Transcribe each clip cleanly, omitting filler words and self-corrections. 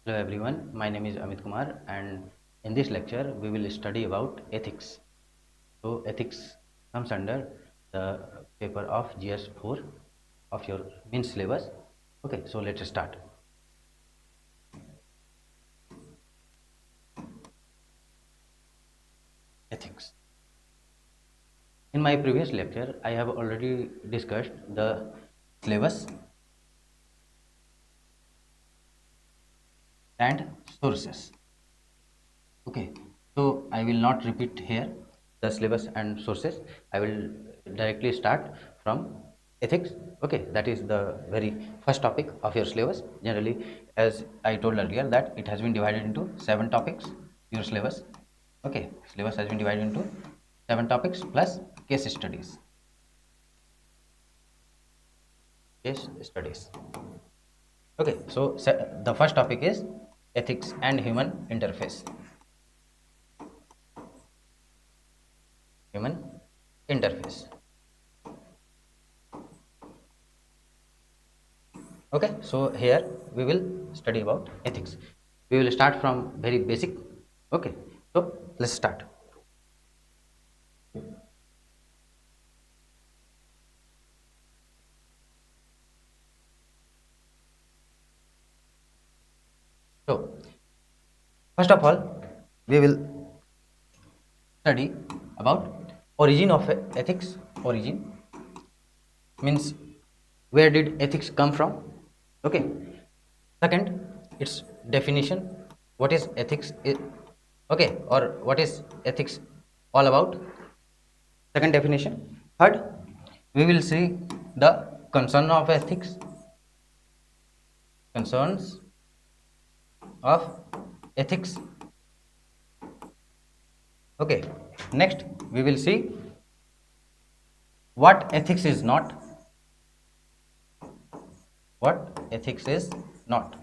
Hello everyone, my name is Amit Kumar and in this lecture we will study about ethics. So ethics comes under the paper of GS 4 of your main syllabus. Okay, so let's start. Ethics. In my previous lecture, I have already discussed the syllabus and sources. Okay, so I will not repeat here the syllabus and sources. I will directly start from ethics. Okay, that is the very first topic of your syllabus. Generally, as I told earlier, that it has been divided into 7 topics. Your syllabus. Okay, syllabus has been divided into 7 topics plus case studies. Case studies. Okay, so the first topic is ethics and human interface. Human interface. Okay, so here we will study about ethics. We will start from very basic. Okay, so let's start. So first of all, we will study about origin of ethics. Origin means where did ethics come from. Okay, second, its definition, what is ethics okay, or what is ethics all about. Second definition. Third, we will see the concern of ethics, concerns of ethics. Okay, next we will see what ethics is not, what ethics is not.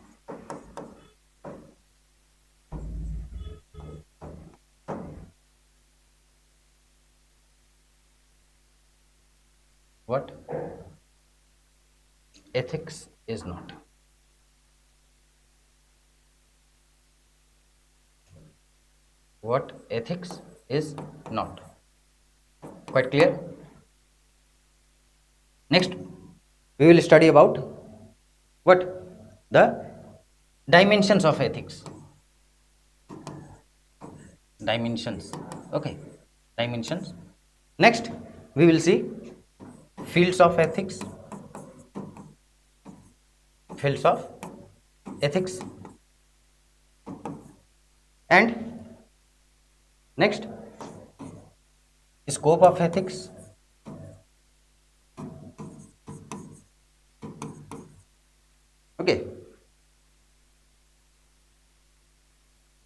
What ethics is not. What ethics is not. Quite clear? Next, we will study about what the dimensions of ethics. Dimensions. Okay, dimensions. Next, we will see fields of ethics. Fields of ethics. And next, scope of ethics. Okay,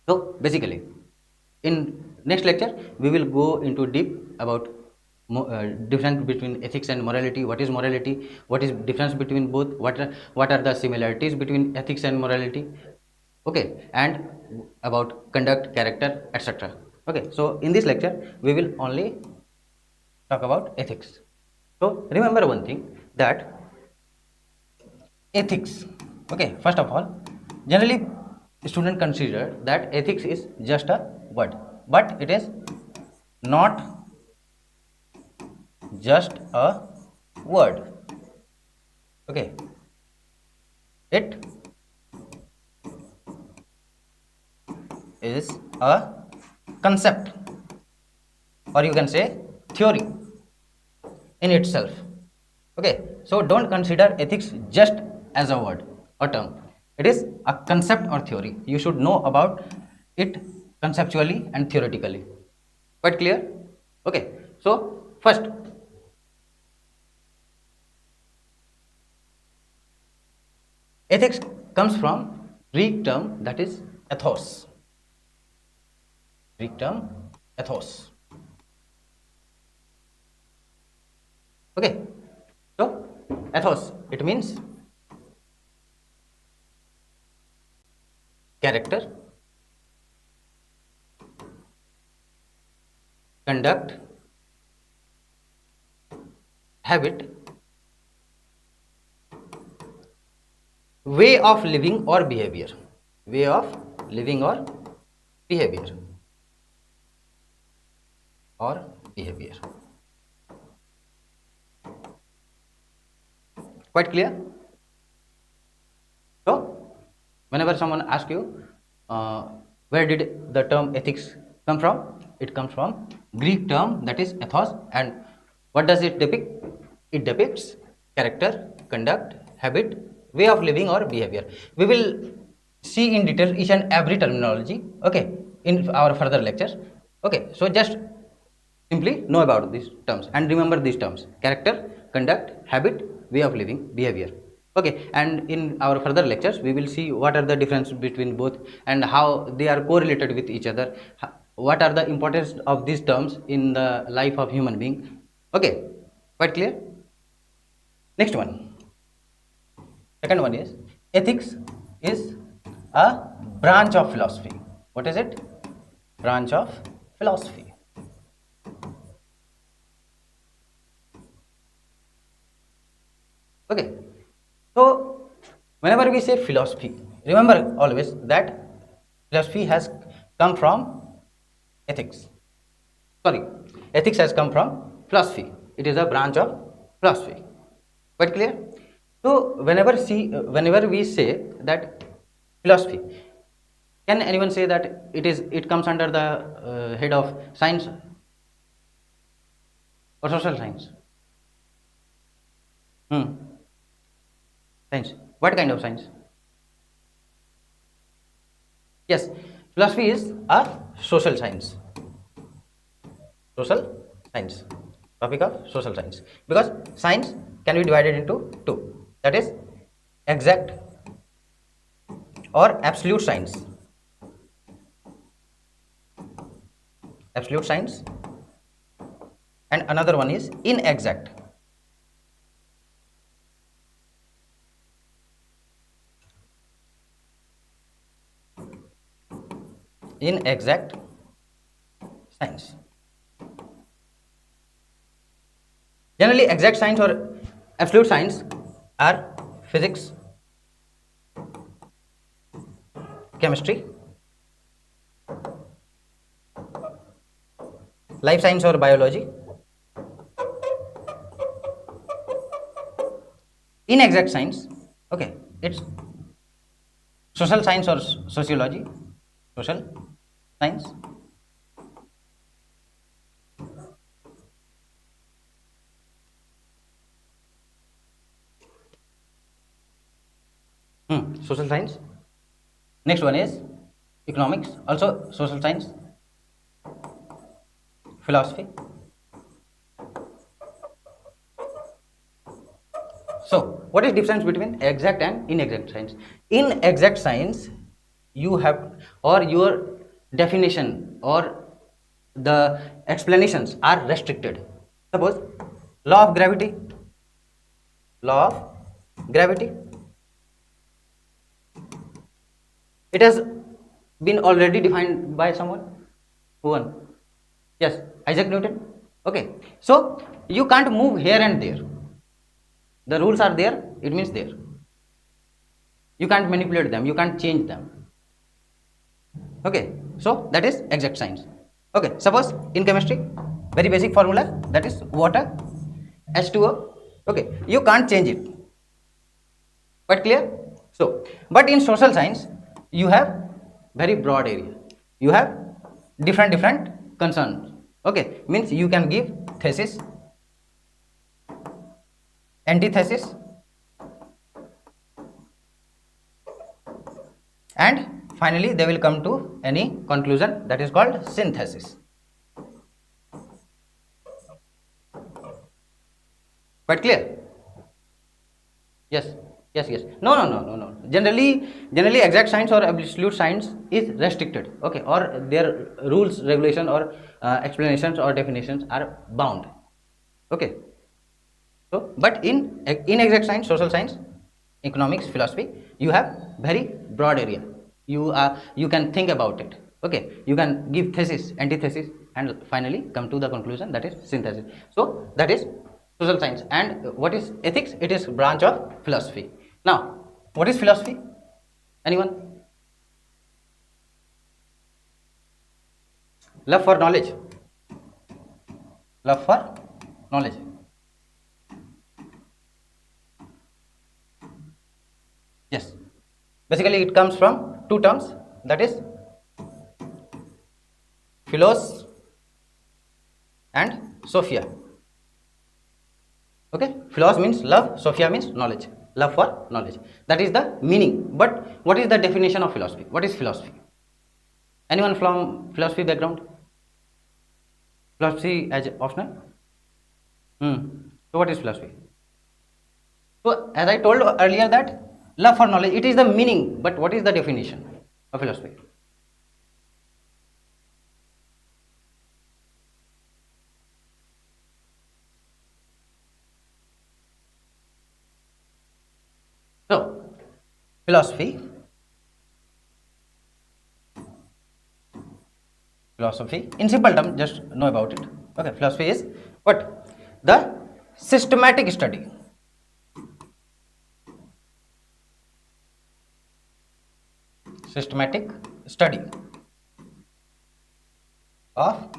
so basically in next lecture we will go into deep about difference between ethics and morality. What is morality, what is difference between both, what are the similarities between ethics and morality. Okay, and about conduct, character, etc. Okay, so in this lecture we will only talk about ethics. So remember one thing, that ethics, okay, first of all, generally student consider that ethics is just a word, but it is not just a word. Okay, it is a concept, or you can say theory in itself. Okay, so don't consider ethics just as a word or term. It is a concept or theory. You should know about it conceptually and theoretically. Quite clear? Okay, so first, ethics comes from Greek term, that is ethos. Greek term ethos. Okay, so ethos, it means character, conduct, habit, way of living or behavior. way of living or behavior or behavior. Quite clear? So whenever someone asks you where did the term ethics come from, it comes from Greek term, that is ethos. And what does it depict? It depicts character, conduct, habit, way of living or behavior. We will see in detail each and every terminology, okay, in our further lectures. Okay, so just simply know about these terms and remember these terms: character, conduct, habit, way of living, behavior. Okay, and in our further lectures we will see what are the difference between both and how they are correlated with each other, what are the importance of these terms in the life of human being. Okay, quite clear? Next one, second one is ethics is a branch of philosophy. What is it? Branch of philosophy. Okay, so whenever we say philosophy, remember always that philosophy has come from ethics. Sorry, ethics has come from philosophy. It is a branch of philosophy. Quite clear? So whenever we say that philosophy, can anyone say that it comes under the head of science or social science? Science. What kind of science? Yes, philosophy is a social science. Social science. Topic of social science. Because science can be divided into two. That is exact or absolute science. Absolute science. And another one is inexact. Inexact science. Generally, exact science or absolute science are physics, chemistry, life science or biology. Inexact science, okay, it's social science or sociology, social science. Social science. Next one is economics, also social science, philosophy. So, what is difference between exact and inexact science? In exact science, you have or your definition or the explanations are restricted. Suppose law of gravity, law of gravity. It has been already defined by someone. Who won? Yes, Isaac Newton. Okay, so you can't move here and there. The rules are there, it means there. You can't manipulate them, you can't change them. Okay, so that is exact science. Okay, suppose in chemistry, very basic formula, that is water, H2O. Okay, you can't change it. Quite clear? So, but in social science, you have very broad area. You have different concerns. Okay, means you can give thesis, antithesis, and finally they will come to any conclusion, that is called synthesis. Quite clear? Yes, yes. No. Generally exact science or absolute science is restricted, okay, or their rules, regulation, or explanations or definitions are bound. Okay, so but in inexact science, social science, economics, philosophy, you have very broad area. You can think about it. Okay, you can give thesis, antithesis, and finally come to the conclusion, that is synthesis. So that is social science. And what is ethics? It is branch of philosophy. Now, what is philosophy? Anyone? love for knowledge. Love for knowledge. Yes, basically it comes from two terms, that is philos and sophia. Okay, philos means love, sophia means knowledge, love for knowledge, that is the meaning. But what is the definition of philosophy? What is philosophy? Anyone from philosophy background? Philosophy as optional? So what is philosophy? So as I told earlier that love for knowledge, it is the meaning, but what is the definition of philosophy? So philosophy in simple terms, just know about it. Okay, philosophy is what? The systematic study of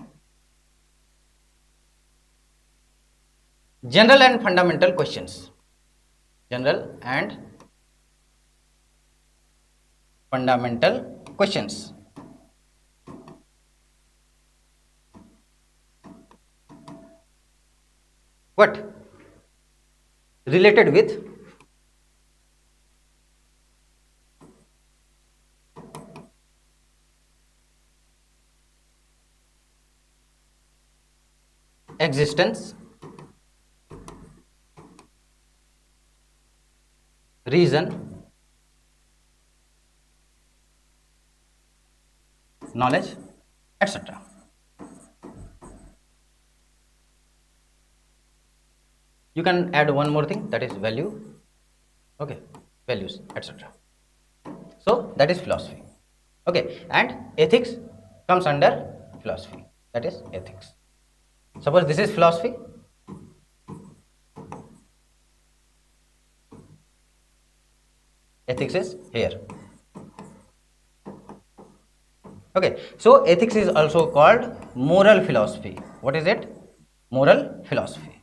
general and fundamental questions. General and fundamental questions. What? Related with existence, reason, knowledge, etc. You can add one more thing, that is value. Okay, values, etc. So that is philosophy. Okay, and ethics comes under philosophy, that is ethics. Suppose this is philosophy, ethics is here. Okay, so ethics is also called moral philosophy. What is it? Moral philosophy.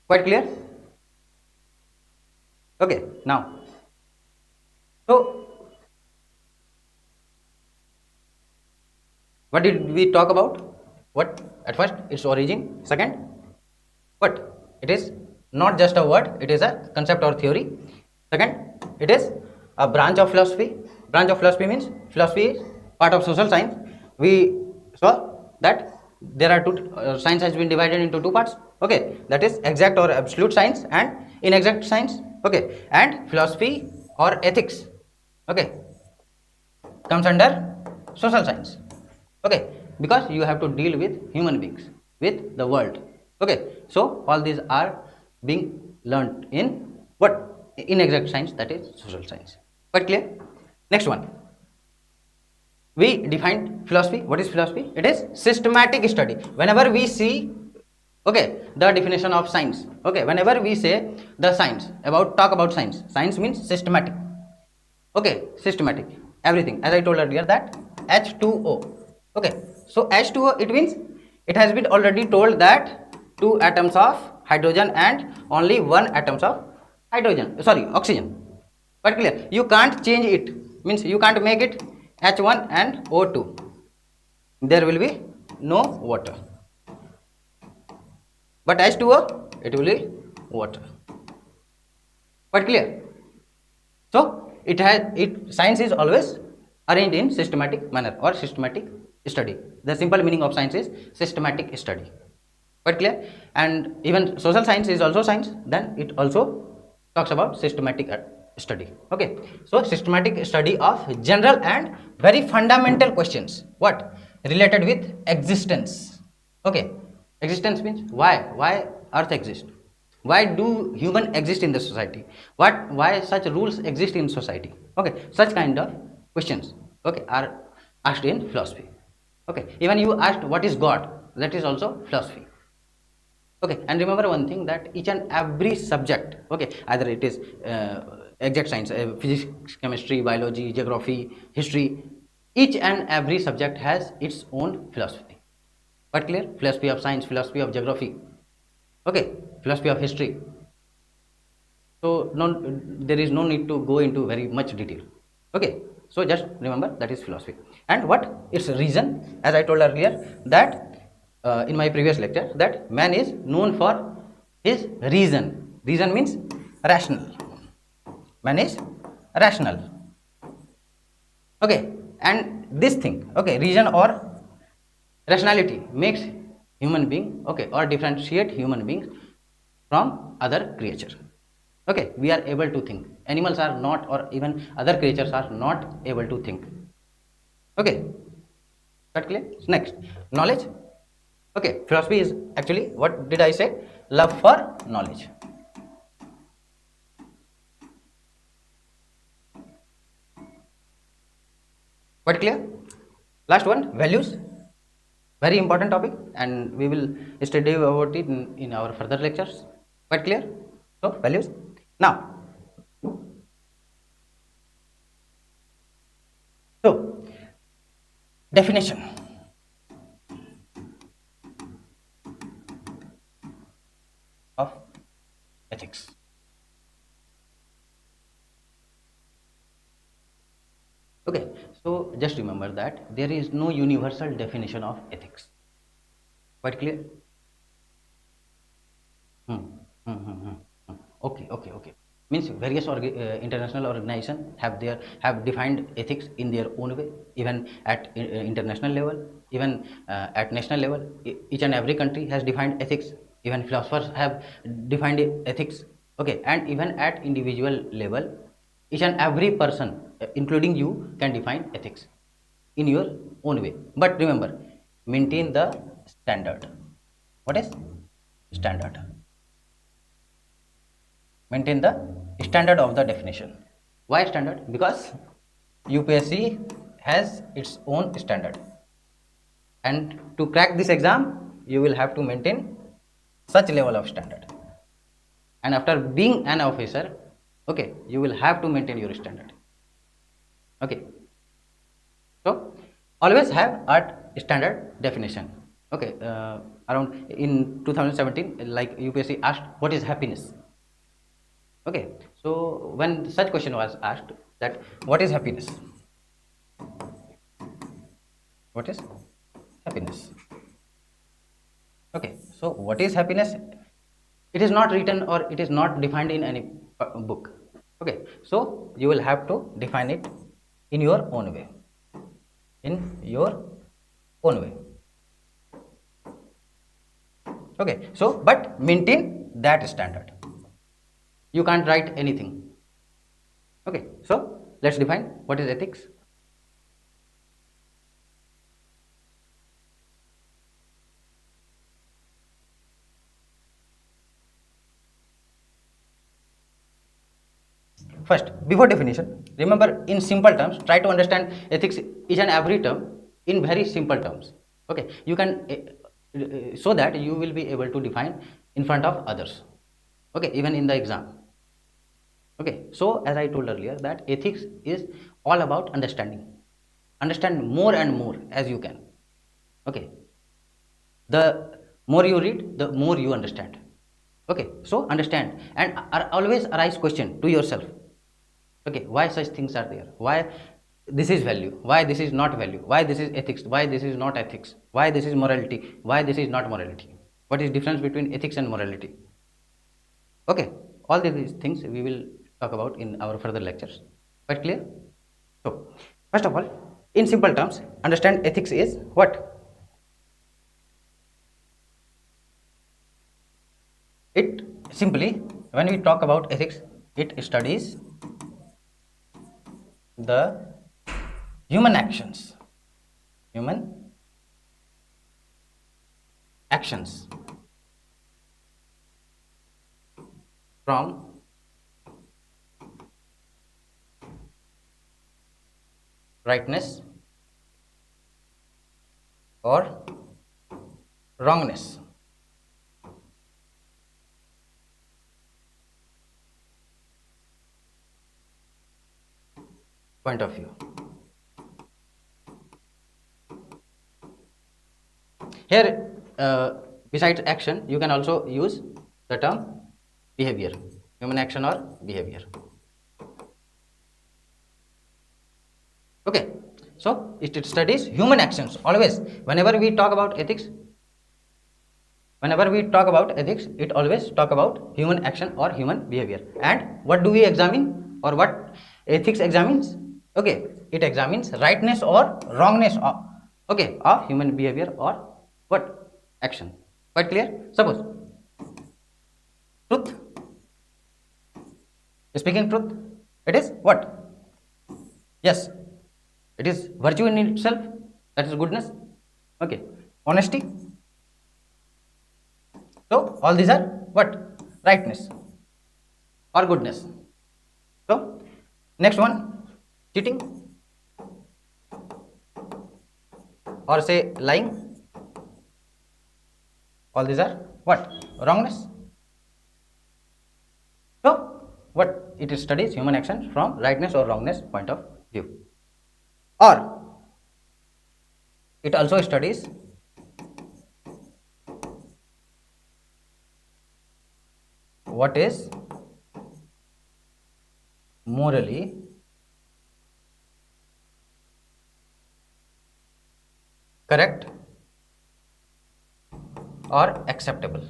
Quite clear? Okay, now, so what did we talk about? What? At first, its origin. Second, what? It is not just a word, it is a concept or theory. Second, it is a branch of philosophy. Branch of philosophy means philosophy is part of social science. We saw that there are two, science has been divided into two parts. Okay, that is exact or absolute science and inexact science. Okay, and philosophy or ethics, okay, comes under social science. Okay, because you have to deal with human beings, with the world. Okay, so all these are being learnt in what? Inexact science, that is social science. Quite clear? Next one, we defined philosophy. What is philosophy? It is systematic study. Whenever we see, okay, the definition of science, okay, whenever we say the science, talk about science, science means systematic. Okay, systematic, everything, as I told earlier that H2O. Okay, so H2O, it means it has been already told that two atoms of hydrogen and only one atoms of oxygen. But clear, you can't change it, means you can't make it H1 and O2. There will be no water, but H2O, it will be water. Quite clear? So science is always arranged in systematic manner or systematic study. The simple meaning of science is systematic study. Quite clear? And even social science is also science, then it also talks about systematic study. Okay, so systematic study of general and very fundamental questions, what? Related with existence. Okay, existence means why earth exists, why do human exist in the society, why such rules exist in society. Okay, such kind of questions, okay, are asked in philosophy. Okay, even you asked what is god, that is also philosophy. Okay, and remember one thing, that each and every subject, okay, either it is exact science, physics, chemistry, biology, geography, history. Each and every subject has its own philosophy. But clear? Philosophy of science, philosophy of geography, okay, philosophy of history. So there is no need to go into very much detail. Okay, so just remember that is philosophy. And what its reason? As I told earlier that in my previous lecture, that man is known for his reason. Reason means rational. Man is rational. Okay, and this thing, okay, reason or rationality makes human being, okay, or differentiate human beings from other creature. Okay, we are able to think. Animals are not, or even other creatures are not able to think. Okay, that clear? Next, knowledge. Okay, philosophy is actually, what did I say? Love for knowledge. Quite clear? Last one, values. Very important topic, and we will study about it in our further lectures. Quite clear? So, values. Now, so definition of ethics. Okay, so just remember that there is no universal definition of ethics. Quite clear? Hmm. Hmm, hmm, hmm, hmm. Okay, okay, okay. Means various international organizations have defined ethics in their own way, even at international level, even at national level. Each and every country has defined ethics. Even philosophers have defined ethics. Okay, and even at individual level, each and every person, including you, can define ethics in your own way. But remember, maintain the standard. What is standard? Maintain the standard of the definition. Why standard? Because UPSC has its own standard, and to crack this exam you will have to maintain such level of standard. And after being an officer, okay, you will have to maintain your standard. Okay, so always have a standard definition. Okay, around in 2017, like UPSC asked what is happiness. Okay, so when such question was asked, that what is happiness? What is happiness? Okay, so what is happiness? It is not written or it is not defined in any book. Okay, so you will have to define it in your own way. In your own way. Okay, so but maintain that standard. You can't write anything. Okay, so let's define what is ethics. First, before definition, remember in simple terms, try to understand ethics each and every term in very simple terms. Okay, you can so that you will be able to define in front of others. Okay, even in the exam. Okay, so as I told earlier, that ethics is all about understanding. Understand more and more as you can. Okay, the more you read, the more you understand. Okay, so understand and always arise question to yourself. Okay, why such things are there? Why this is value? Why this is not value? Why this is ethics? Why this is not ethics? Why this is morality? Why this is not morality? What is difference between ethics and morality? Okay, all these things we will talk about in our further lectures. Quite clear? So first of all, in simple terms, understand ethics is what? It simply, when we talk about ethics, it studies the human actions. Human actions from rightness or wrongness. point of view. Here, besides action, you can also use the term behavior, human action or behavior. Okay, so it studies human actions. Always, whenever we talk about ethics, it always talk about human action or human behavior. And what do we examine, or what ethics examines? Okay, it examines rightness or wrongness of, okay, of human behavior or what action. Quite clear? Suppose truth, speaking truth, it is what? Yes, it is virtue in itself, that is goodness. Okay, honesty. So all these are what? Rightness or goodness. So next one, cheating or say lying. All these are what? Wrongness. So what? It studies human actions from rightness or wrongness point of view. Or it also studies what is morally correct or acceptable.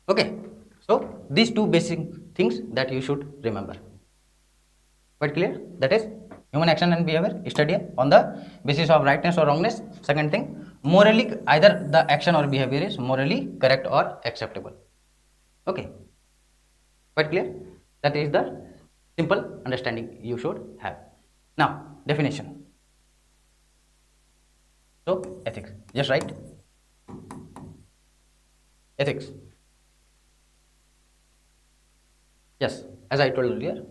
Okay, so these two basic things that you should remember. Quite clear? That is human action and behavior study on the basis of rightness or wrongness. Second thing, morally, either the action or behavior is morally correct or acceptable. Okay, quite clear? That is the simple understanding you should have. Now, definition. So, ethics. Just right? Ethics. Yes, as I told earlier,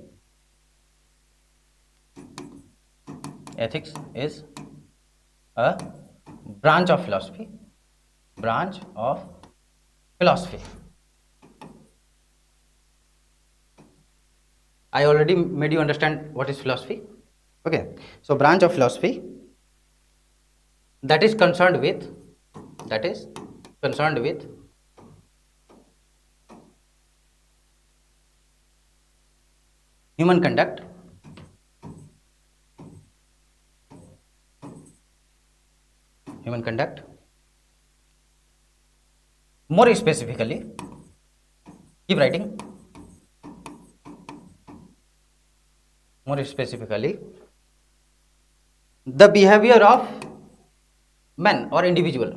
ethics is a branch of philosophy. Branch of philosophy. I already made you understand what is philosophy. Okay, so branch of philosophy that is concerned with human conduct, more specifically, keep writing, more specifically, the behavior of man or individual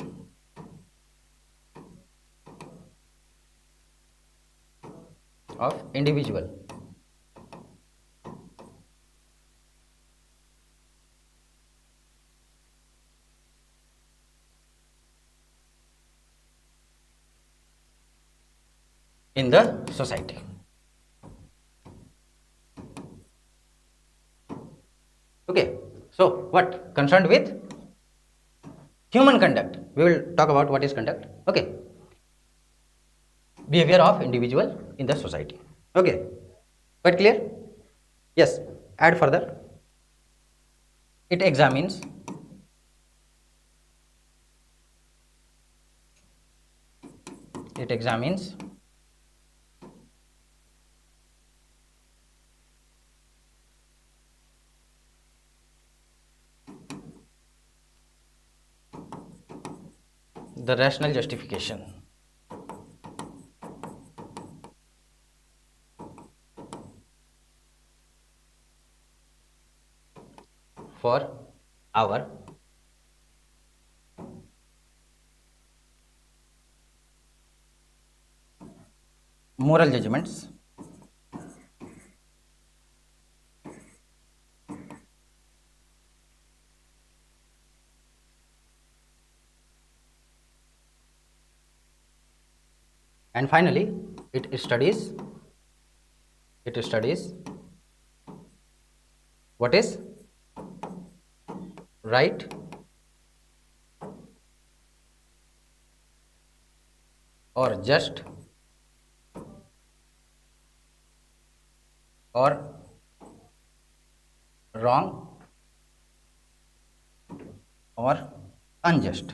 in the society. Okay, so what? Concerned with human conduct. We will talk about what is conduct. Okay, behavior of individual in the society. Okay, quite clear? Yes, add further. It examines the rational justification for our moral judgments and finally it studies what is right or just or wrong or unjust.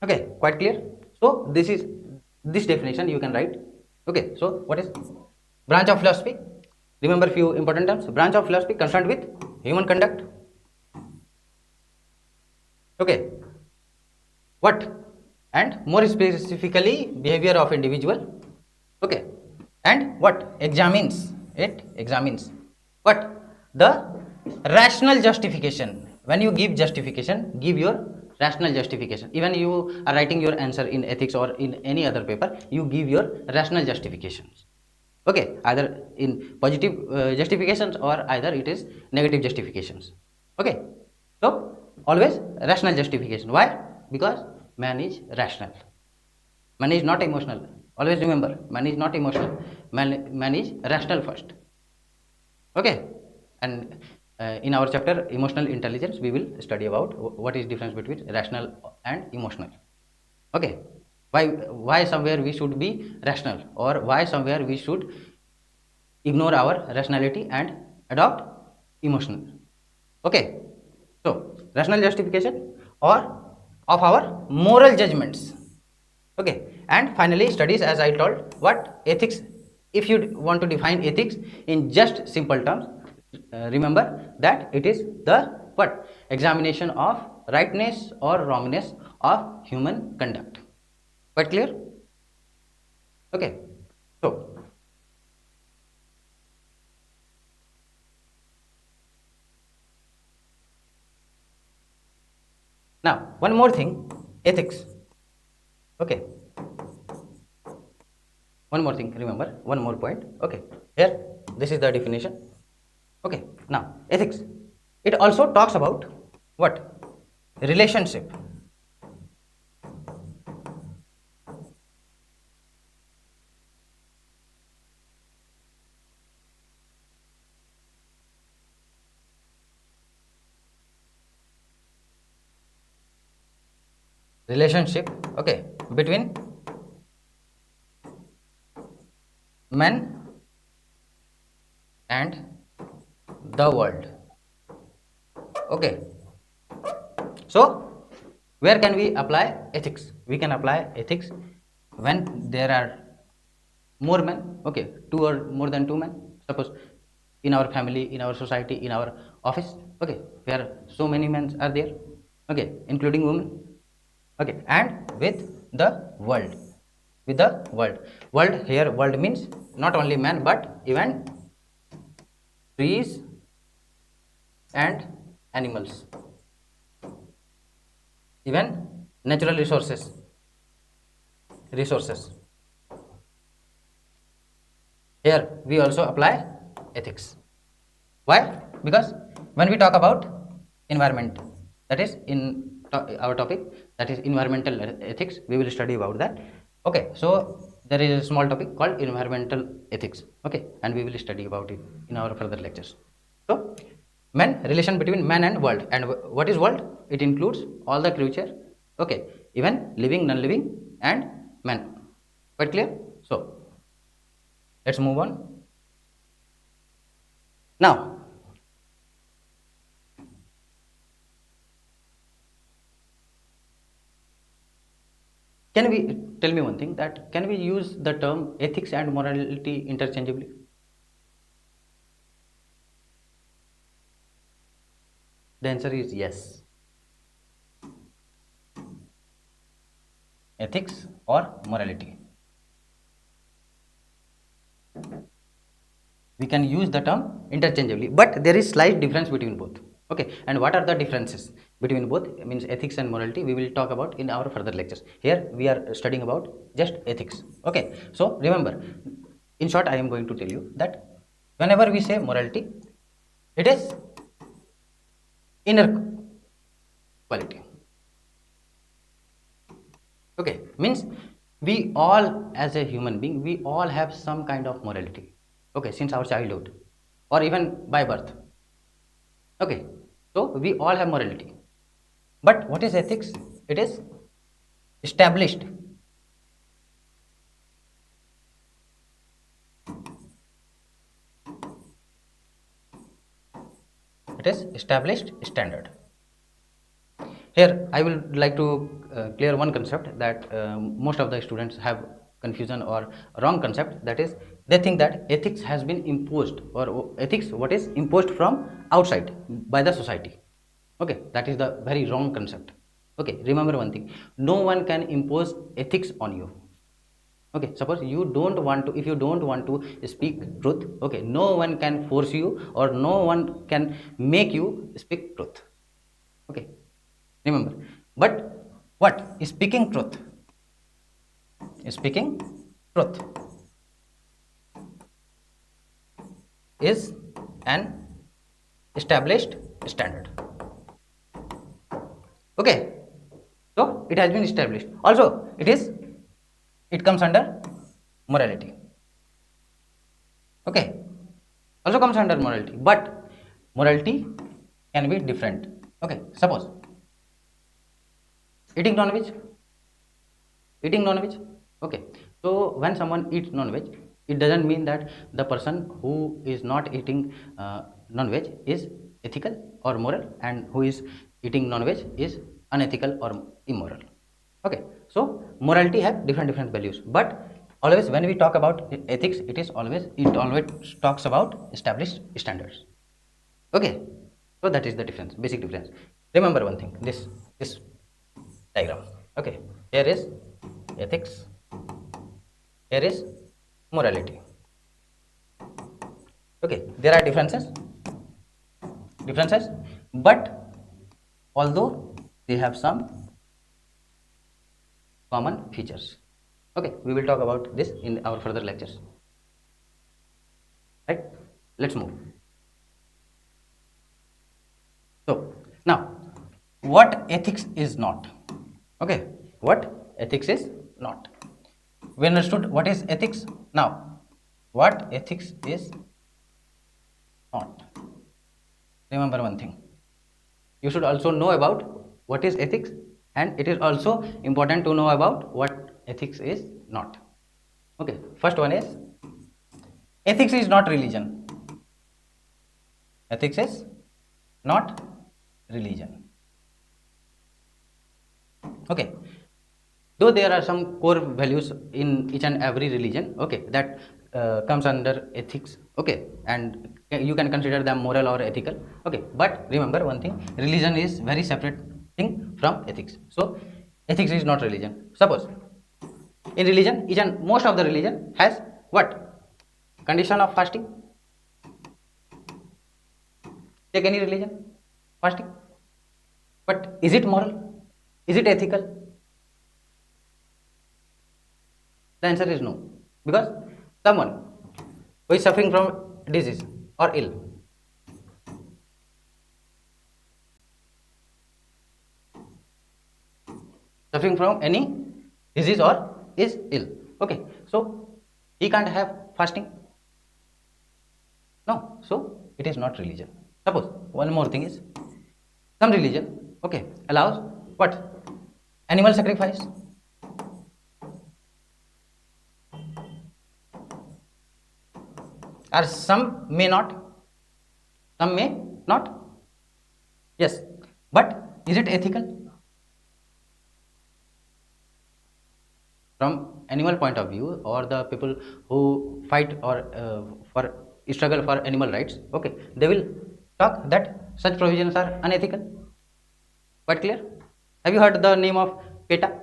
Okay, quite clear. So this is this definition you can write. Okay, so what is branch of philosophy? Remember few important terms. Branch of philosophy concerned with human conduct. Okay, what, and more specifically behavior of individual. Okay, and what examines, it examines what, the rational justification. When you give justification, give your rational justification. Even you are writing your answer in ethics or in any other paper, you give your rational justifications. Okay, either in positive justifications or either it is negative justifications. Okay, so always rational justification. Why? Because man is rational, man is not emotional. Always remember, man is not emotional, man is rational first. Okay, and in our chapter emotional intelligence we will study about what is difference between rational and emotional. Okay, why somewhere we should be rational, or why somewhere we should ignore our rationality and adopt emotional. Okay, so rational justification or of our moral judgments. Okay, and finally studies, as I told, what ethics. If you want to define ethics in just simple terms, remember that it is the what, examination of rightness or wrongness of human conduct. Quite clear? Okay, so now one more thing, ethics. Okay, one more thing, remember one more point. Okay, here this is the definition. Okay, now ethics, it also talks about what, relationship. Relationship, okay, between men and the world. Okay, so where can we apply ethics? We can apply ethics when there are more men. Okay, two or more than two men, suppose in our family, in our society, in our office. Okay, where so many men are there. Okay, including women. Okay, and with the world, with the world here, world means not only man but even trees and animals, even natural resources. Here we also apply ethics. Why? Because when we talk about environment, that is in our topic, that is environmental ethics, we will study about that. Okay, so there is a small topic called environmental ethics. Okay, and we will study about it in our further lectures. So man, relation between man and world. And what is world? It includes all the creature. Okay, even living, non-living, and man. Quite clear? So let's move on. Now can we tell me one thing, that can we use the term ethics and morality interchangeably? The answer is yes. Ethics or morality, we can use the term interchangeably, but there is slight difference between both. Okay, and what are the differences between both, means ethics and morality, we will talk about in our further lectures. Here we are studying about just ethics. Okay, so remember, in short I am going to tell you that whenever we say morality, it is inner quality. Okay, means we all, as a human being, we all have some kind of morality. Okay, since our childhood or even by birth. Okay, so we all have morality, but what is ethics? It is established It is established standard. Here I will like to clear one concept that most of the students have confusion or wrong concept, that is they think that ethics has been imposed, or ethics what is imposed from outside by the society. Okay, that is the very wrong concept. Okay, remember one thing, no one can impose ethics on you. Okay, suppose you don't want to, if you don't want to speak truth, okay, no one can force you or no one can make you speak truth. Okay, remember. But what speaking truth is an established standard. Okay, so it has been established. Also it comes under morality. Okay, also comes under morality, but morality can be different. Okay, suppose eating non-veg. Okay, so when someone eats non-veg, it doesn't mean that the person who is not eating non-veg is ethical or moral, and who is eating non-veg is unethical or immoral. Okay, so morality have different values, but always when we talk about ethics, it always talks about established standards. Okay, so that is the difference, basic difference. Remember one thing, this diagram. Okay, here is ethics, here is morality. Okay, there are differences, but although they have some common features. Okay, we will talk about this in our further lectures, right? Let's move. So now, what ethics is not? Okay, what ethics is not? We understood what is ethics. Now, what ethics is not? Remember one thing, you should also know about what is ethics, and it is also important to know about what ethics is not. Okay, first one is ethics is not religion. Ethics is not religion. Okay, though there are some core values in each and every religion, okay, that comes under ethics. Okay, and you can consider them moral or ethical. Okay, but remember one thing, religion is very separate thing from ethics. So ethics is not religion. Suppose in religion, each and most of the religion has what condition of fasting. Take any religion, fasting. But is it moral? Is it ethical? The answer is no, because someone who is suffering from disease or ill, suffering from any disease or is ill, okay, so he can't have fasting. No, so it is not religion. Suppose one more thing is, some religion, okay, allows what animal sacrifice, or some may not, yes, but is it ethical? From animal point of view, or the people who fight or for struggle for animal rights, okay, they will talk that such provisions are unethical. Quite clear? Have you heard the name of PETA?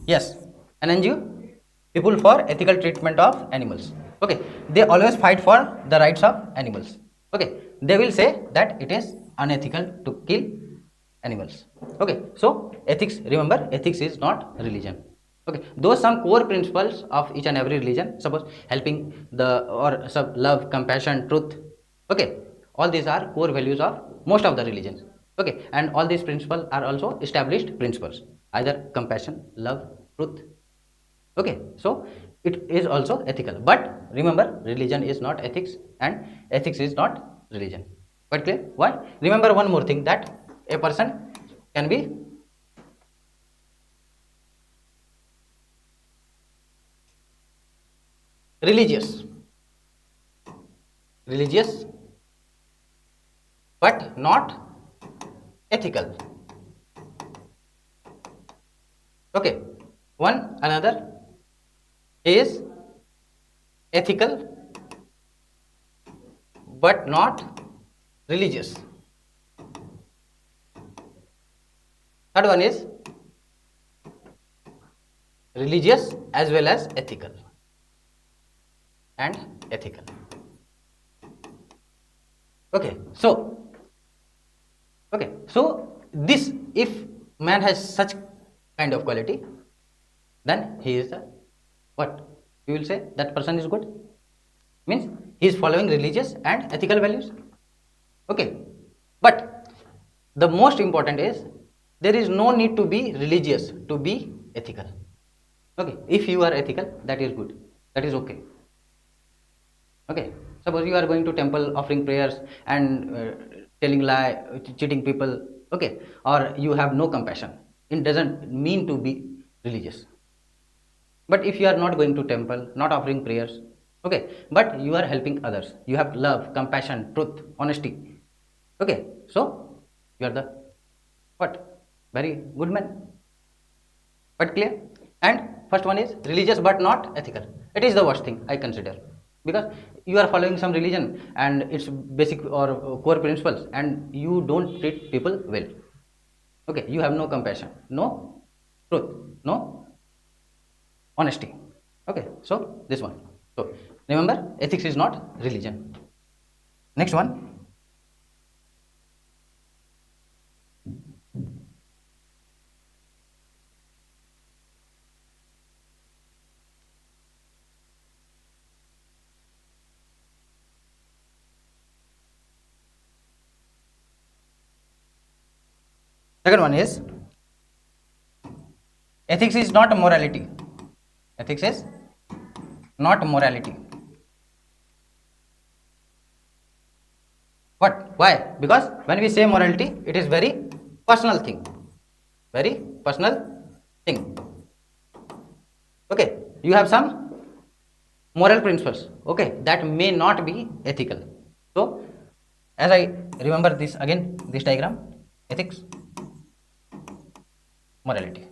Yes, an NGO, people for ethical treatment of animals. Okay, they always fight for the rights of animals. Okay, they will say that it is unethical to kill animals. Okay, so ethics, remember, ethics is not religion. Okay, those some core principles of each and every religion, suppose helping the, or some love, compassion, truth. Okay, all these are core values of most of the religions. Okay, and all these principles are also established principles, either compassion, love, truth. Okay, so it is also ethical, but remember, religion is not ethics and ethics is not religion. Quite clear? Why? Remember one more thing, that a person can be religious, religious but not ethical. Okay, one another is ethical but not religious. Third one is religious as well as ethical and ethical. Okay, so this, if man has such kind of quality, then he is the what? We will say that person is good. Means he is following religious and ethical values. Okay, but the most important is there is no need to be religious to be ethical. Okay, if you are ethical, that is good, that is okay. Okay, suppose you are going to temple offering prayers and telling lie, cheating people, okay, or you have no compassion, it doesn't mean to be religious. But if you are not going to temple, not offering prayers, okay, but you are helping others, you have love, compassion, truth, honesty, okay, so you are the what? Very good man. But clear? And first one is religious but not ethical. It is the worst thing I consider, because you are following some religion and its basic or core principles and you don't treat people well. Okay, you have no compassion, no truth, no honesty. Okay, so this one. So remember, ethics is not religion. Next one. Second one is ethics is not morality. Ethics is not morality. What? Why? Because when we say morality, it is very personal thing. Very personal thing. Okay, you have some moral principles. Okay, that may not be ethical. So, as I remember this again, this diagram, ethics, morality.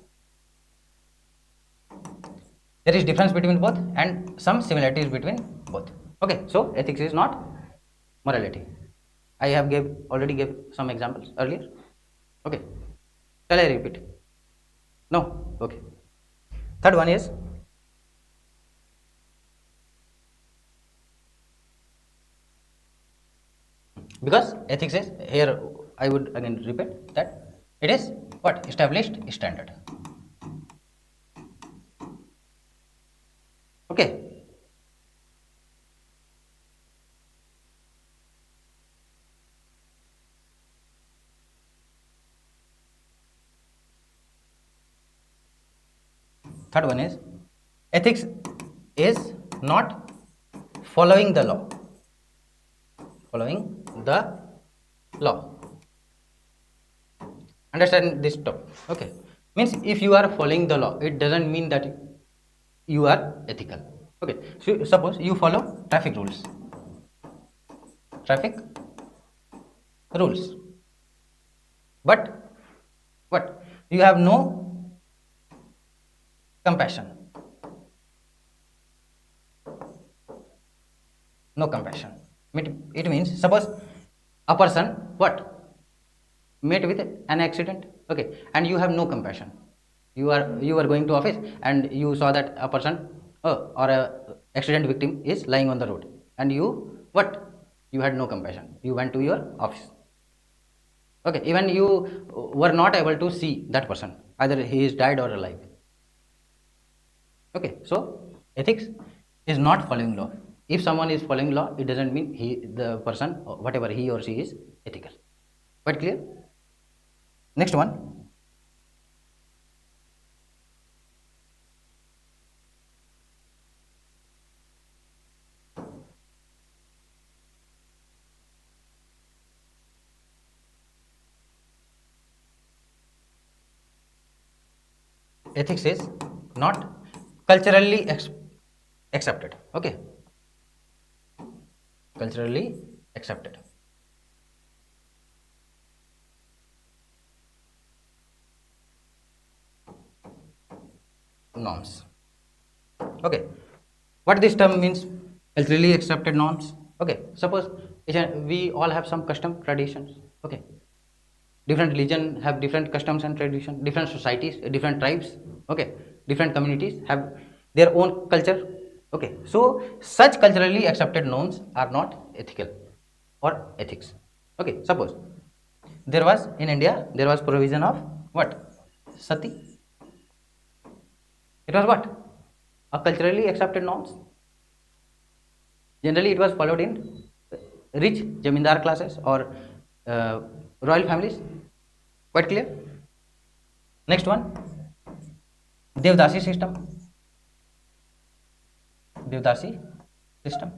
There is difference between both and some similarities between both. Okay, so ethics is not morality. I have already gave some examples earlier. Okay, shall I repeat? No. Okay. Third one is because ethics is here. I would again repeat that it is what? Established standard. Okay. Third one is ethics is not following the law. Following the law. Understand this top. Okay. Means if you are following the law, it doesn't mean that you are ethical. Okay. So suppose you follow traffic rules. Traffic rules. But what? You have no compassion. No compassion. It means suppose a person what? Met with an accident, okay, and you have no compassion. You are going to office and you saw that a person or a accident victim is lying on the road, and you what? You had no compassion. You went to your office. Okay, even you were not able to see that person, either he is died or alive. Okay, so ethics is not following law. If someone is following law, it doesn't mean the person, whatever he or she is, ethical. Quite clear? Next one. Ethics is not culturally accepted. Okay, culturally accepted norms. Okay, what this term means, culturally accepted norms. Okay, suppose we all have some custom traditions. Okay, different religion have different customs and tradition, different societies, different tribes. Okay, different communities have their own culture. Okay, so such culturally accepted norms are not ethical or ethics. Okay, suppose there was in India, there was provision of what, sati. It was what, a culturally accepted norms. Generally, it was followed in rich jamindar classes or royal families. Quite clear. Next one, Devdasi system. Devdasi system.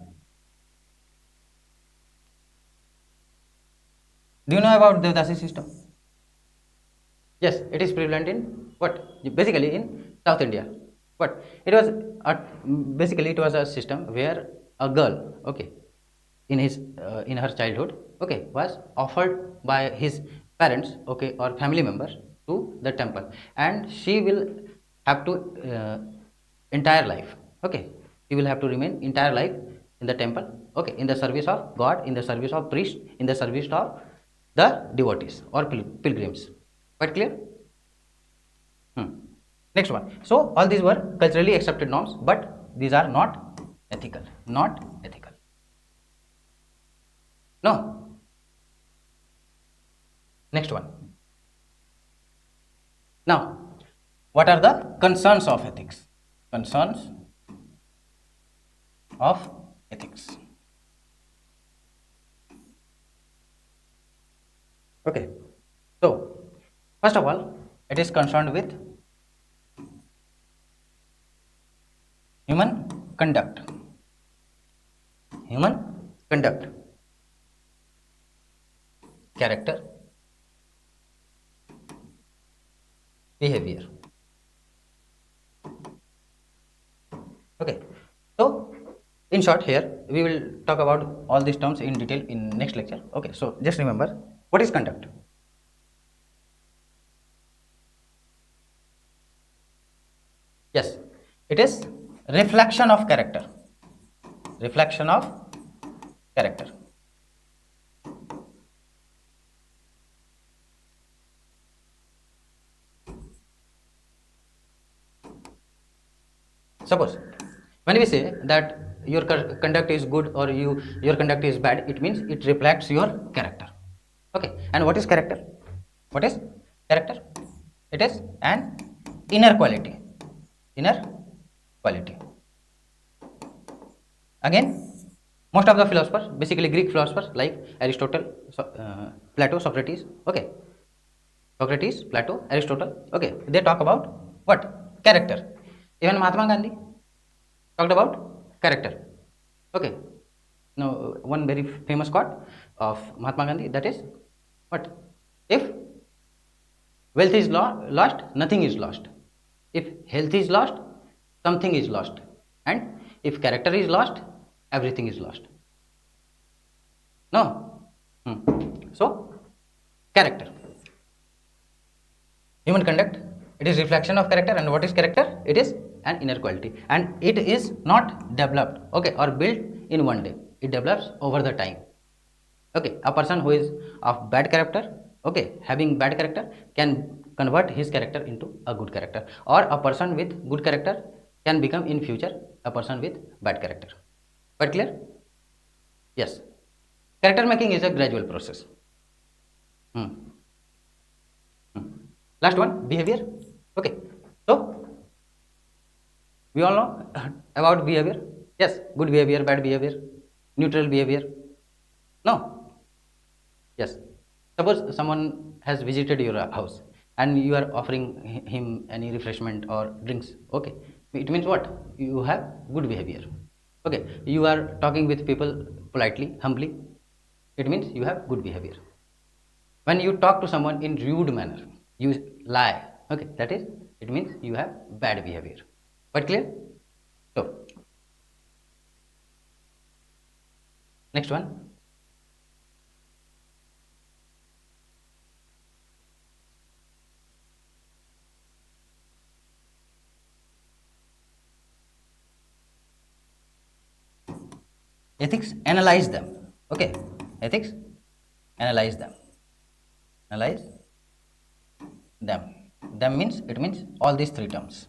Do you know about Devdasi system? Yes, it is prevalent in what? Basically in South India. But it was a, basically it was a system where a girl, okay, in her childhood, okay, was offered by his parents, okay, or family members to the temple, and she will have to entire life, okay, she will have to remain entire life in the temple, okay, in the service of God, in the service of priest, in the service of the devotees or pilgrims. Quite clear? Hmm. Next one. So all these were culturally accepted norms, but these are not ethical. Not ethical. No. Next one. Now, what are the concerns of ethics? Concerns of ethics. Okay. So, first of all, it is concerned with human conduct. Human conduct, character, behavior. Okay. So, in short, here we will talk about all these terms in detail in next lecture. Okay. So, just remember, what is conduct? Yes, it is reflection of character. Reflection of character. Suppose when we say that your conduct is good or your conduct is bad, it means it reflects your character. Okay, and what is character? What is character? It is an inner quality. Inner quality. Again, most of the philosophers, basically Greek philosophers like Aristotle, Plato, Socrates, okay, Socrates, Plato, Aristotle, okay, they talk about what? Character. Even Mahatma Gandhi talked about character. Okay, now one very famous quote of Mahatma Gandhi, that is what? If wealth is lost, nothing is lost. If health is lost, something is lost. And if character is lost, everything is lost. No? So, character. Human conduct, it is reflection of character. And what is character? It is an inner quality. And it is not developed, okay, or built in one day. It develops over the time. Okay, a person who is of bad character, okay, having bad character can convert his character into a good character, or a person with good character can become in future a person with bad character. Quite clear? Yes. Character making is a gradual process. Hmm. Last one, behavior. Okay, so we all know about behavior. Yes, good behavior, bad behavior, neutral behavior. No. Yes. Suppose someone has visited your house and you are offering him any refreshment or drinks. Okay. It means what? You have good behavior. Okay. You are talking with people politely, humbly. It means you have good behavior. When you talk to someone in rude manner, you lie. Okay. That is, it means you have bad behavior. Quite clear? So, Next one. Ethics, analyze them. Okay, ethics, analyze them. Analyze them. Them means, it means all these three terms.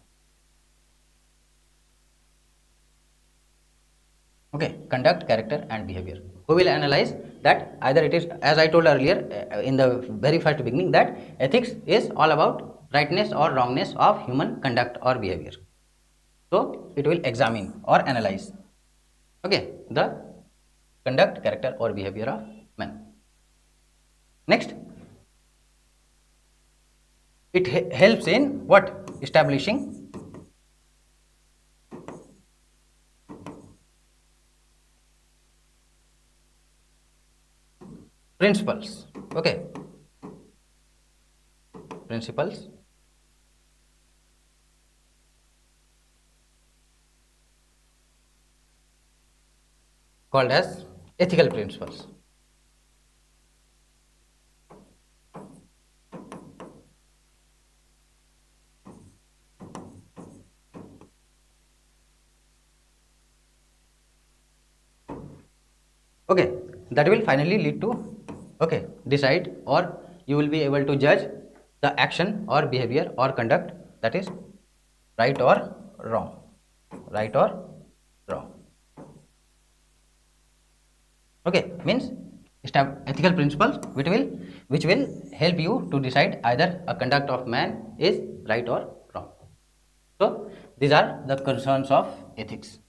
Okay, conduct, character and behavior. Who will analyze that? Either it is, as I told earlier in the very first beginning, that ethics is all about rightness or wrongness of human conduct or behavior. So it will examine or analyze, okay, the conduct, character or behavior of man. Next, it helps in what? Establishing principles. Okay, principles called as ethical principles. Okay, that will finally lead to, okay, decide, or you will be able to judge the action or behavior or conduct that is right or wrong. Right or wrong. Okay, means ethical principles which will help you to decide either a conduct of man is right or wrong. So these are the concerns of ethics.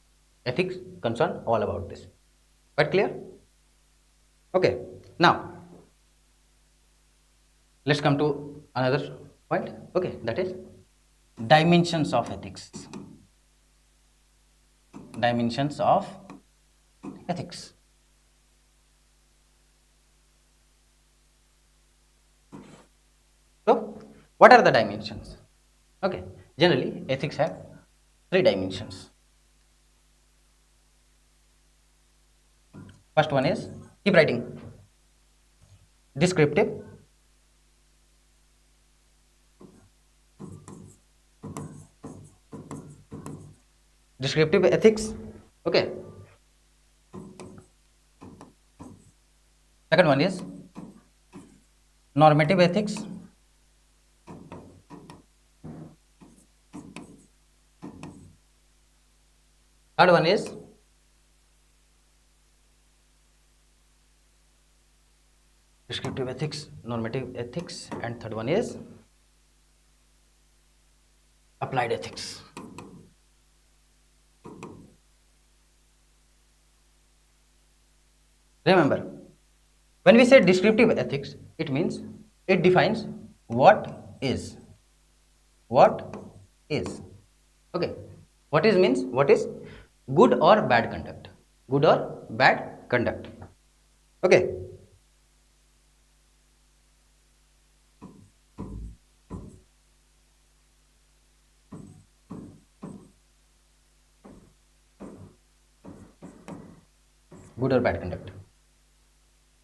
Ethics concern all about this. Quite clear? Okay, now let's come to another point. Okay, that is dimensions of ethics. Dimensions of ethics. So what are the dimensions? Okay, generally ethics have three dimensions. First one is, keep writing, descriptive, descriptive ethics. Okay, second one is normative ethics. Third one is descriptive ethics, normative ethics, and third one is applied ethics. Remember, when we say descriptive ethics, it means it defines what is. What is. Okay, what is means what is good or bad conduct. Good or bad conduct. Okay. Good or bad conduct.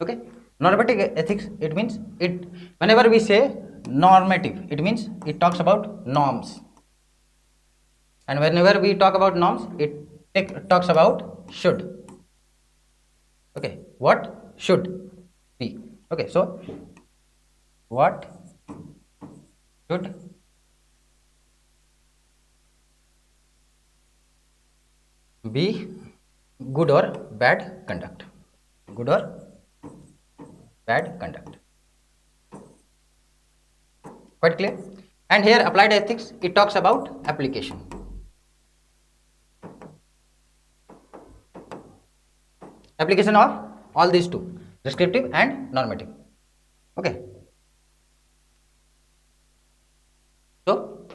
Okay, normative ethics, it means it, whenever we say normative, it means it talks about norms, and whenever we talk about norms, it talks about should. Okay, what should be. Okay, so what should be good or bad conduct. Good or bad conduct. Quite clear? And here applied ethics, it talks about application. Application of all these two, descriptive and normative. Okay. So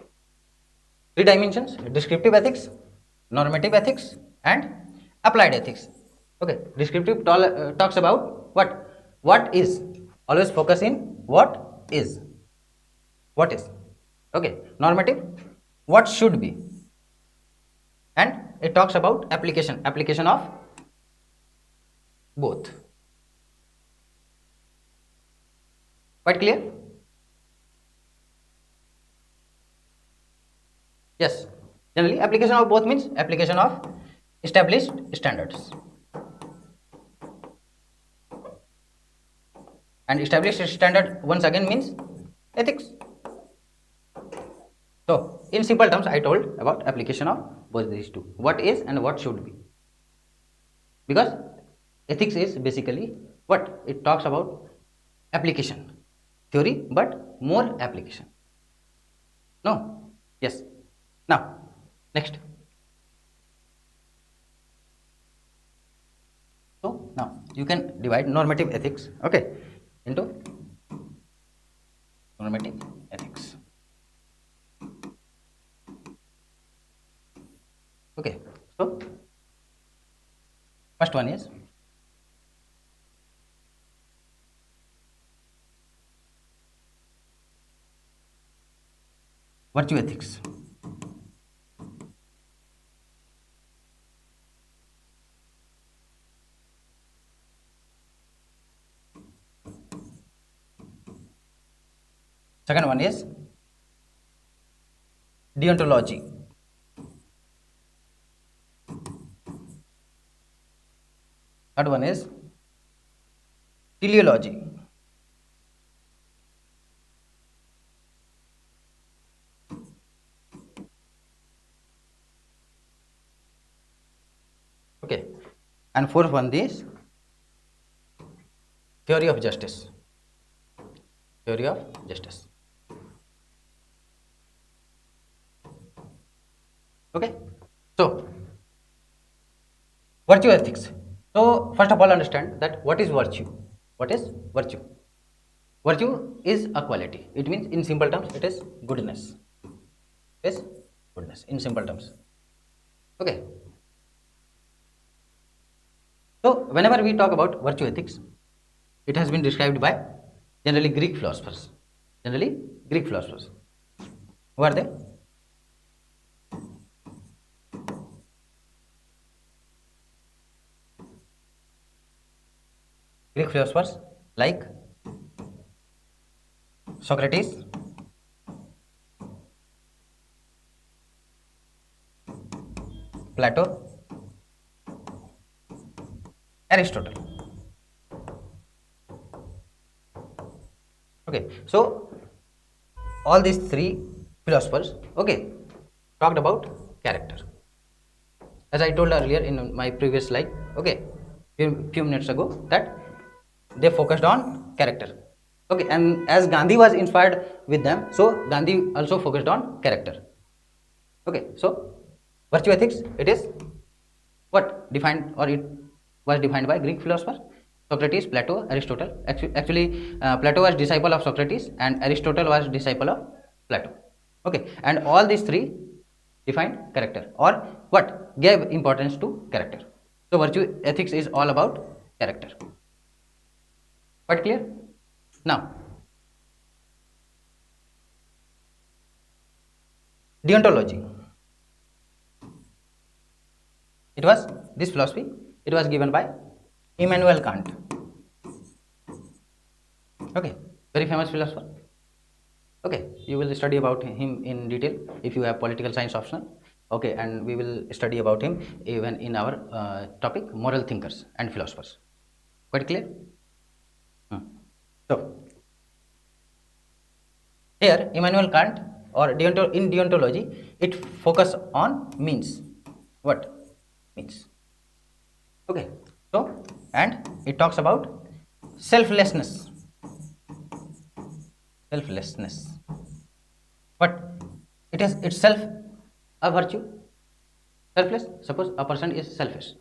three dimensions: descriptive ethics, normative ethics, and applied ethics. Okay, descriptive talks about what is. Always focus in what is. What is. Okay, normative, what should be, and it talks about application of both. Quite clear? Yes. Generally, application of both means application of established standards. And established standard once again means ethics. So, in simple terms, I told about application of both these two. What is and what should be. Because ethics is basically what? It talks about application. Theory, but more application. No? Yes. Now, next. So, now you can divide normative ethics, okay, into normative ethics. Okay, so first one is virtue ethics. Second one is deontology. Third one is teleology. Okay, and fourth one is theory of justice. Theory of justice. Okay, so virtue ethics. So first of all, understand that what is virtue. What is virtue? Virtue is a quality. It means in simple terms, it is goodness. It is goodness in simple terms. Okay. So whenever we talk about virtue ethics, it has been described by generally Greek philosophers. Generally Greek philosophers. Who are they? Greek philosophers like Socrates, Plato, Aristotle. Okay, so all these three philosophers, okay, talked about character. As I told earlier in my previous slide, okay, few minutes ago, that they focused on character. Okay, and as Gandhi was inspired with them, so Gandhi also focused on character. Okay, so virtue ethics, it is what defined, or it was defined by Greek philosophers Socrates, Plato, Aristotle. Actually, Plato was disciple of Socrates and Aristotle was disciple of Plato. Okay, and all these three defined character, or what gave importance to character. So virtue ethics is all about character. Quite clear? Now, deontology. It was this philosophy. It was given by Immanuel Kant. Okay, very famous philosopher. Okay, you will study about him in detail if you have political science optional. Okay, and we will study about him even in our topic moral thinkers and philosophers. Quite clear? So here Immanuel Kant, or in deontology, it focus on means. What? Means. Okay, so and it talks about selflessness. Selflessness. But it is itself a virtue. Selfless. Suppose a person is selfish.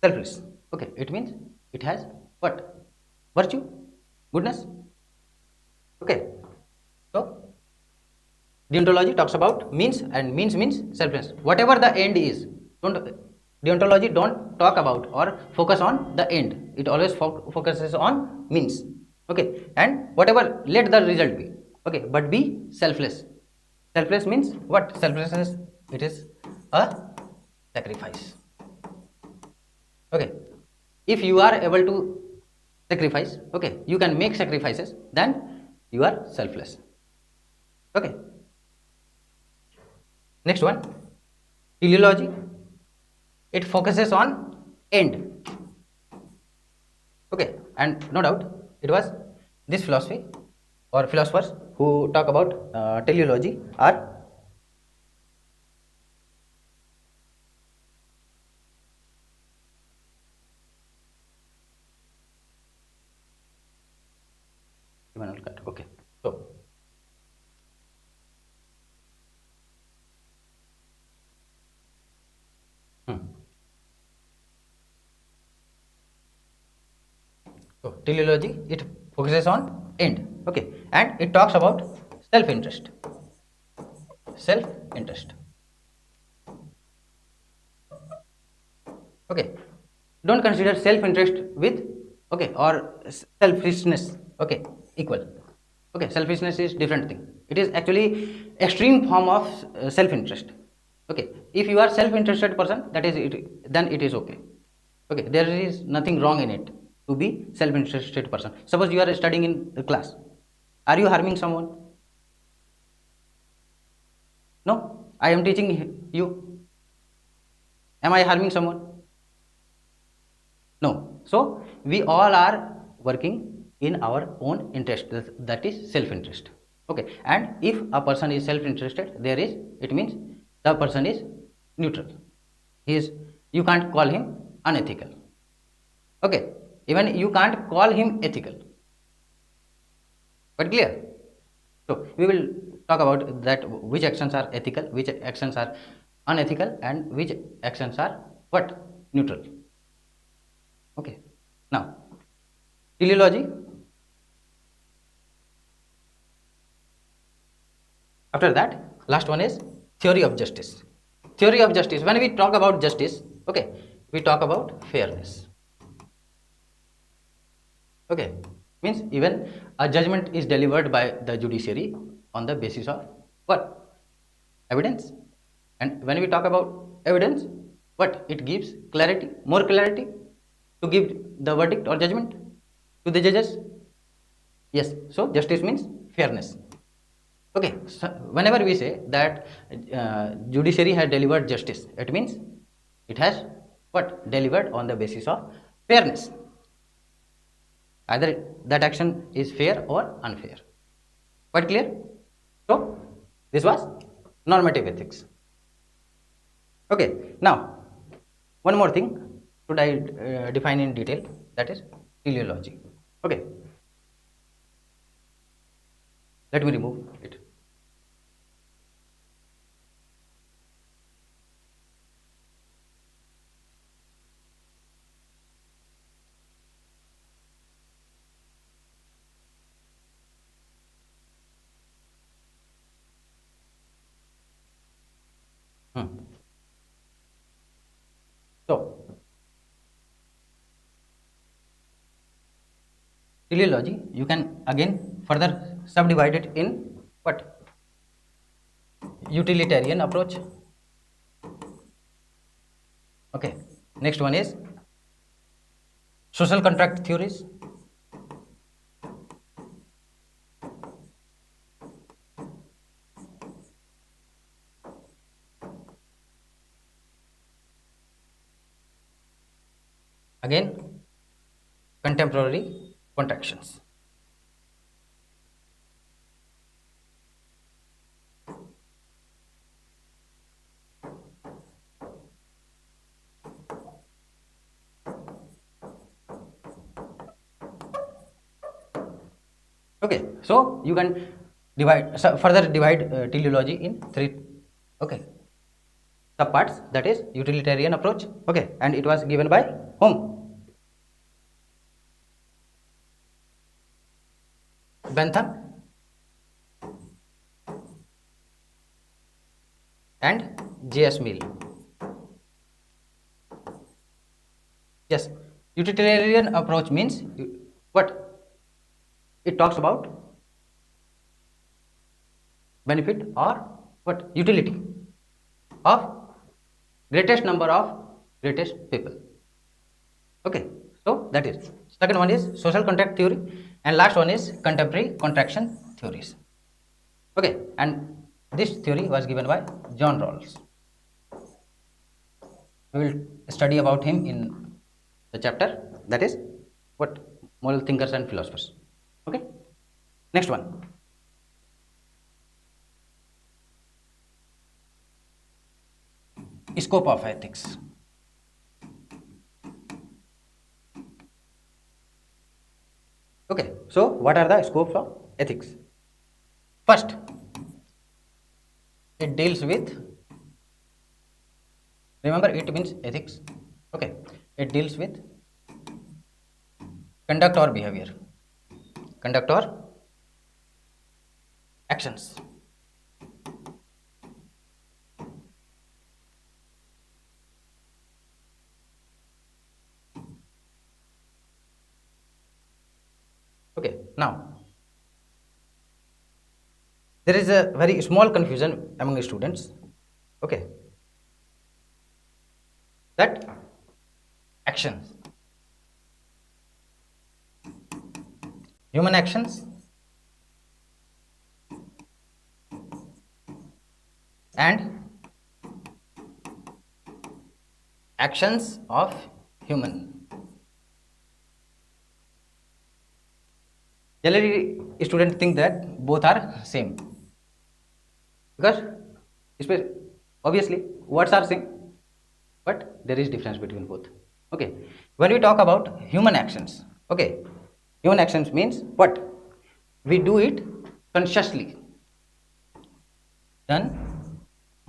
Selfless. Okay, it means it has what? Virtue, goodness. Okay, so deontology talks about means, and means selfless. Whatever the end is, deontology don't talk about or focus on the end. It always focuses on means. Okay, and whatever, let the result be. Okay, but be selfless. Selfless means what? Selflessness, it is a sacrifice. Okay, If you are able to sacrifice, okay, you can make sacrifices, then you are selfless. Okay, next one, teleology. It focuses on end. Okay, and no doubt it was this philosophy or philosophers who talk about teleology are Immanuel Kant. Okay, so hmm. So teleology, it focuses on end. Okay, and it talks about self-interest. Self-interest. Okay, don't consider self-interest with, okay, or selfishness, okay, equal. Okay, selfishness is different thing. It is actually extreme form of self-interest. Okay, if you are self-interested person, that is it, then it is okay. Okay, there is nothing wrong in it to be self-interested person. Suppose you are studying in the class, are you harming someone? No, I am teaching you, am I harming someone? No. So we all are working in our own interest, that is self-interest. Okay, and if a person is self-interested, there is, it means the person is neutral. He is, you can't call him unethical. Okay, even you can't call him ethical. But clear? So we will talk about that, which actions are ethical, which actions are unethical, and which actions are what? Neutral. Okay. Now, teleology. After that, last one is theory of justice. Theory of justice. When we talk about justice, okay, we talk about fairness. Okay, means even a judgment is delivered by the judiciary on the basis of what? Evidence. And when we talk about evidence, what? It gives clarity, more clarity to give the verdict or judgment to the judges. Yes, so justice means fairness. Okay, so whenever we say that judiciary has delivered justice, it means it has what? Delivered on the basis of fairness. Either that action is fair or unfair. Quite clear? So this was normative ethics. Okay, now one more thing should I define in detail, that is teleology. Okay, let me remove it. Hmm. So teleology, you can again further subdivide it in what? Utilitarian approach. Okay, next one is social contract theories. Again, contemporary contractions. Okay, so you can divide, further divide teleology in three, okay, subparts, that is utilitarian approach. Okay, and it was given by whom? Bentham and J.S. Mill. Yes, utilitarian approach means what? It talks about benefit or what? Utility of greatest number of greatest people. Okay, So that is second one is social contract theory, and last one is contemporary contraction theories. Okay, and this theory was given by John Rawls. We will study about him in the chapter that is what moral thinkers and philosophers. Okay, next one. Scope of ethics. Okay, so what are the scopes of ethics? First, it deals with, remember it means ethics. Okay, it deals with conduct or behavior, conduct or actions. Okay, now there is a very small confusion among students. Okay, that actions, human actions and actions of human. Generally, students think that both are same because obviously words are same, but there is difference between both. Okay, when we talk about human actions, okay, human actions means what? We do it consciously, done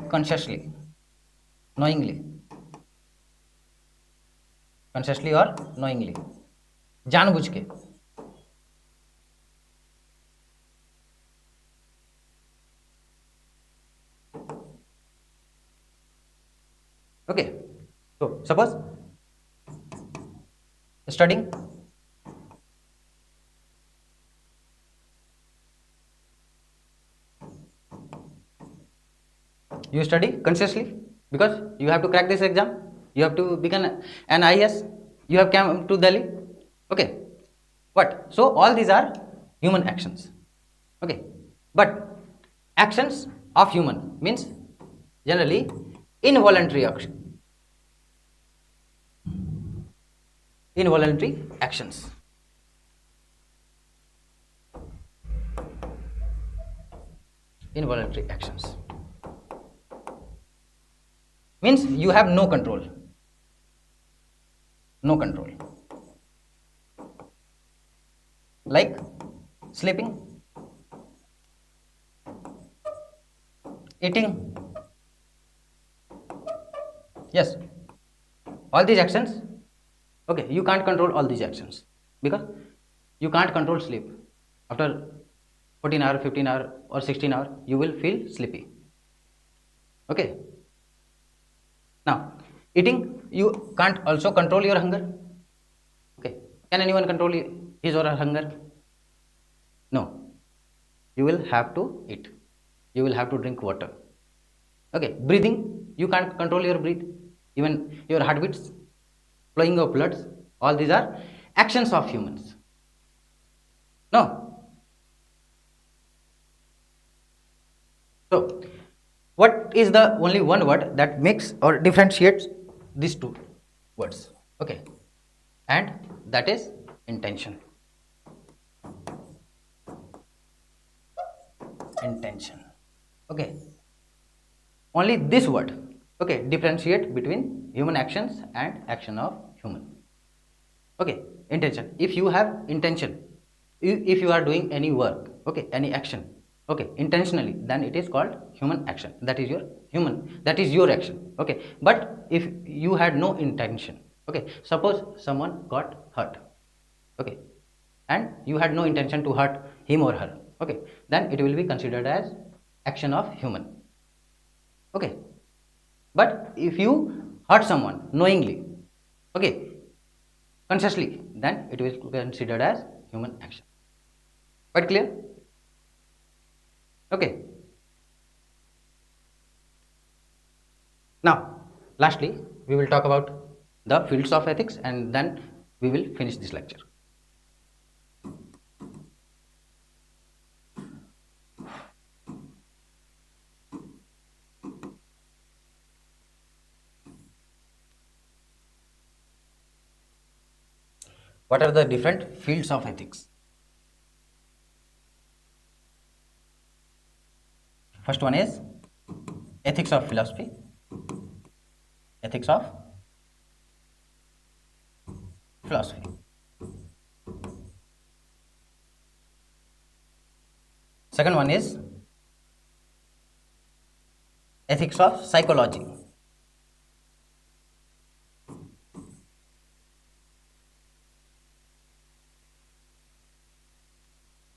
consciously, knowingly, consciously or knowingly, जानबूझ के. Okay, so suppose studying, you study consciously because you have to crack this exam, you have to become an IAS, you have come to Delhi. Okay, what? So all these are human actions. Okay, but actions of human means generally involuntary action, involuntary actions. Involuntary actions means you have no control, no control, like sleeping, eating. Yes, all these actions. Okay, you can't control all these actions because you can't control sleep. After 14 hour, 15 hour or 16 hour, you will feel sleepy. Okay, now eating, you can't also control your hunger. Okay, can anyone control his or her hunger? No, you will have to eat, you will have to drink water. Okay, breathing, you can't control your breath, even your heartbeats, flowing of bloods, all these are actions of humans. No, so what is the only one word that makes or differentiates these two words? Okay, and that is intention. Intention. Okay, only this word, okay, differentiate between human actions and action of human. Okay, intention. If you have intention, if you are doing any work, okay, any action, okay, intentionally, then it is called human action. That is your human, that is your action. Okay, but if you had no intention, okay, suppose someone got hurt, okay, and you had no intention to hurt him or her, okay, then it will be considered as action of human. Okay, but if you hurt someone knowingly, okay, consciously, then it will be considered as human action. Quite clear? Okay, now lastly we will talk about the fields of ethics, and then we will finish this lecture. What are the different fields of ethics? First one is ethics of philosophy, ethics of philosophy. Second one is ethics of psychology.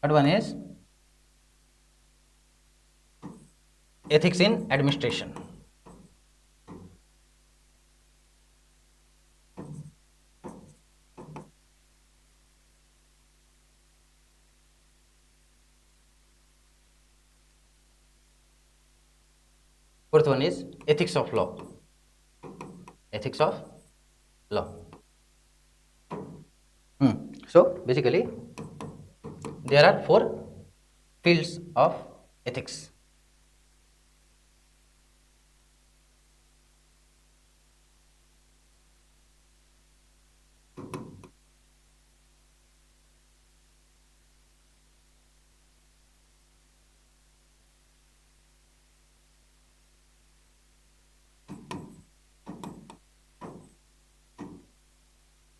Third one is ethics in administration. Fourth one is ethics of law. Ethics of law. So basically, there are four fields of ethics.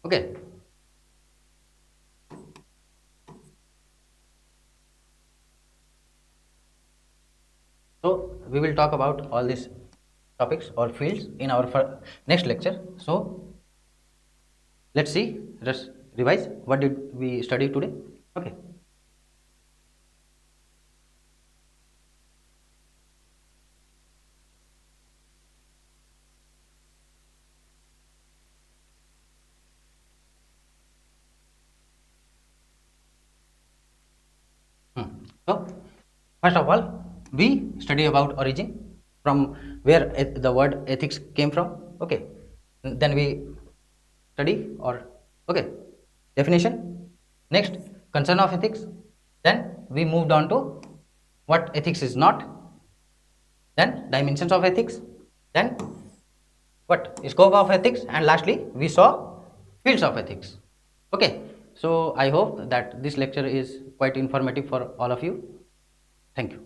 Okay. So we will talk about all these topics or fields in our next lecture. So let's see, let's revise what did we study today. Okay. So first of all, we study about origin, from where the word ethics came from. Okay. Then we study or okay definition. Next, concern of ethics. Then we moved on to what ethics is not. Then dimensions of ethics. Then what scope of ethics, and lastly we saw fields of ethics. Okay. So I hope that this lecture is quite informative for all of you. Thank you.